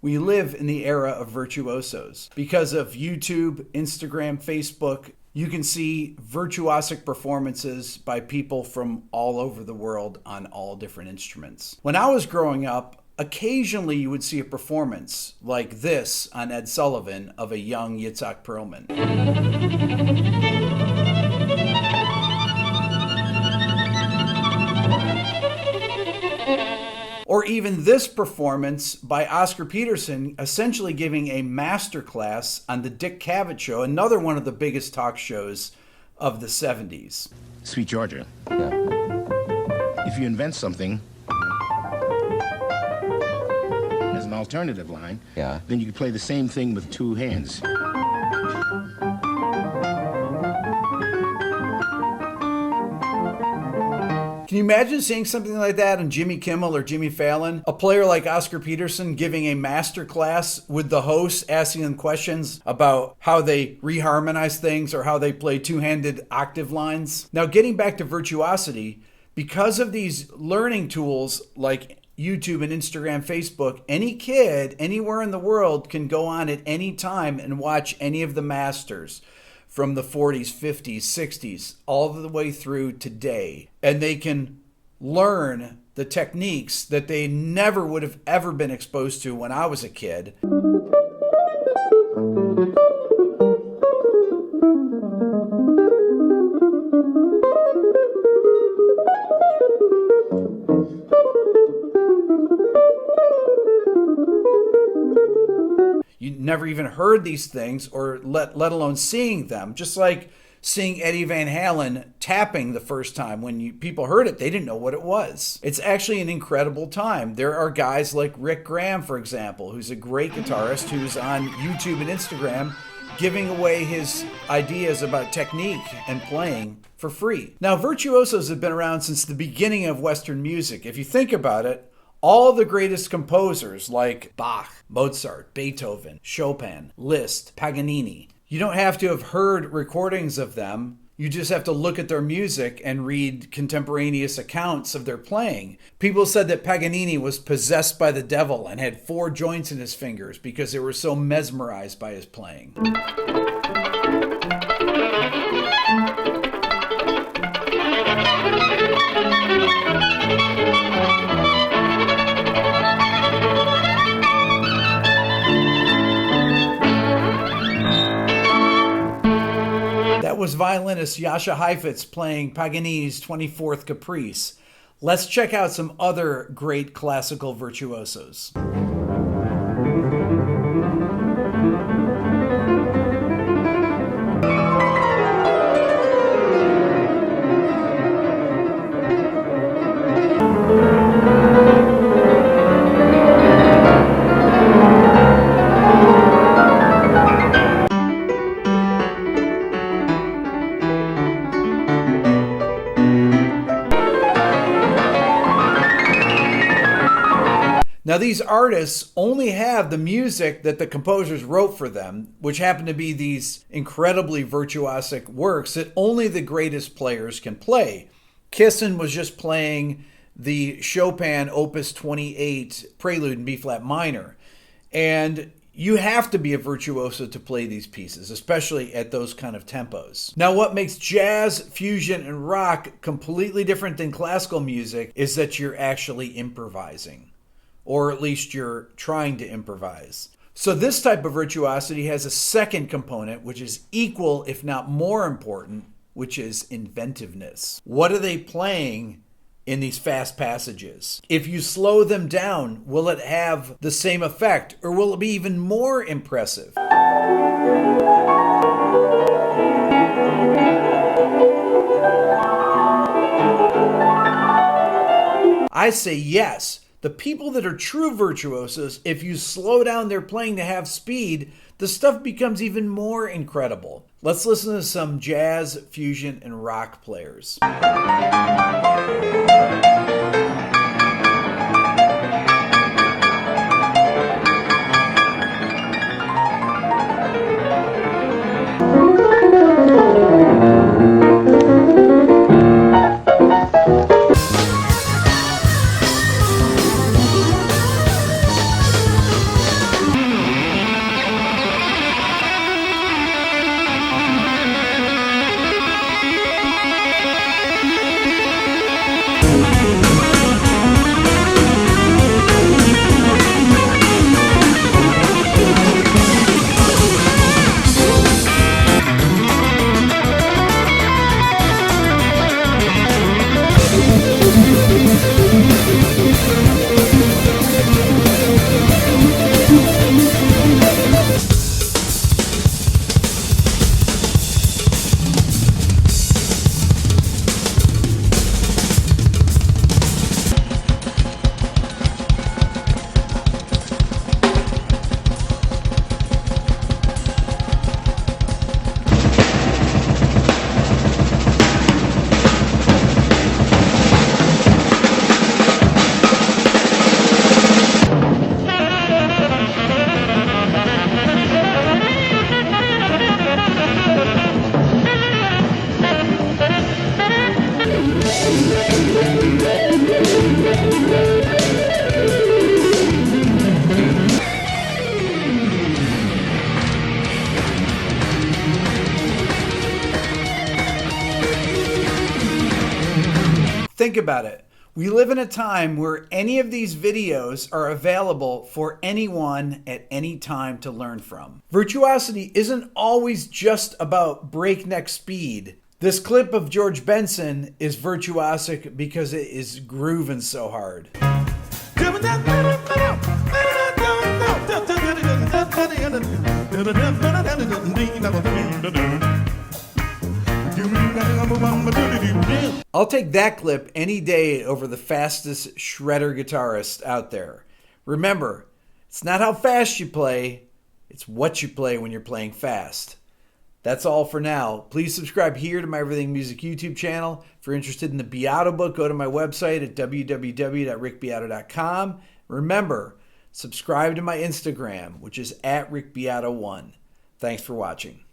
We live in the era of virtuosos. Because of YouTube, Instagram, Facebook, you can see virtuosic performances by people from all over the world on all different instruments. When I was growing up, occasionally you would see a performance like this on Ed Sullivan of a young Yitzhak Perlman. Or even this performance by Oscar Peterson, essentially giving a masterclass on the Dick Cavett Show, another one of the biggest talk shows of the 70s. Sweet Georgia. Yeah. If you invent something as an alternative line, Yeah. then you can play the same thing with two hands. Can you imagine seeing something like that on Jimmy Kimmel or Jimmy Fallon? A player like Oscar Peterson giving a master class with the host asking them questions about how they reharmonize things or how they play two-handed octave lines. Now, getting back to virtuosity, because of these learning tools like YouTube and Instagram, Facebook, any kid anywhere in the world can go on at any time and watch any of the masters from the 40s, 50s, 60s, all the way through today. And they can learn the techniques that they never would have ever been exposed to when I was a kid. You never even heard these things or let alone seeing them. Just like seeing Eddie Van Halen tapping the first time. When people heard it, they didn't know what it was. It's actually an incredible time. There are guys like Rick Graham, for example, who's a great guitarist who's on YouTube and Instagram giving away his ideas about technique and playing for free. Now, virtuosos have been around since the beginning of Western music. If you think about it, all the greatest composers like Bach, Mozart, Beethoven, Chopin, Liszt, Paganini, you don't have to have heard recordings of them. You just have to look at their music and read contemporaneous accounts of their playing. People said that Paganini was possessed by the devil and had 4 joints in his fingers because they were so mesmerized by his playing. That was violinist Jascha Heifetz playing Paganini's 24th Caprice. Let's check out some other great classical virtuosos. Now, these artists only have the music that the composers wrote for them, which happen to be these incredibly virtuosic works that only the greatest players can play. Kissin was just playing the Chopin Opus 28 Prelude in B-flat minor. And you have to be a virtuoso to play these pieces, especially at those kind of tempos. Now, what makes jazz, fusion, and rock completely different than classical music is that you're actually improvising. Or at least you're trying to improvise. So this type of virtuosity has a second component, which is equal, if not more important, which is inventiveness. What are they playing in these fast passages? If you slow them down, will it have the same effect, or will it be even more impressive? I say yes. The people that are true virtuosos, if you slow down their playing to have speed, the stuff becomes even more incredible. Let's listen to some jazz, fusion, and rock players. Think about it. We live in a time where any of these videos are available for anyone at any time to learn from. Virtuosity isn't always just about breakneck speed. This clip of George Benson is virtuosic because it is grooving so hard. I'll take that clip any day over the fastest shredder guitarist out there. Remember, it's not how fast you play, it's what you play when you're playing fast. That's all for now. Please subscribe here to my Everything Music YouTube channel. If you're interested in the Beato book, go to my website at www.rickbeato.com. Remember, subscribe to my Instagram, which is @rickbeato1. Thanks for watching.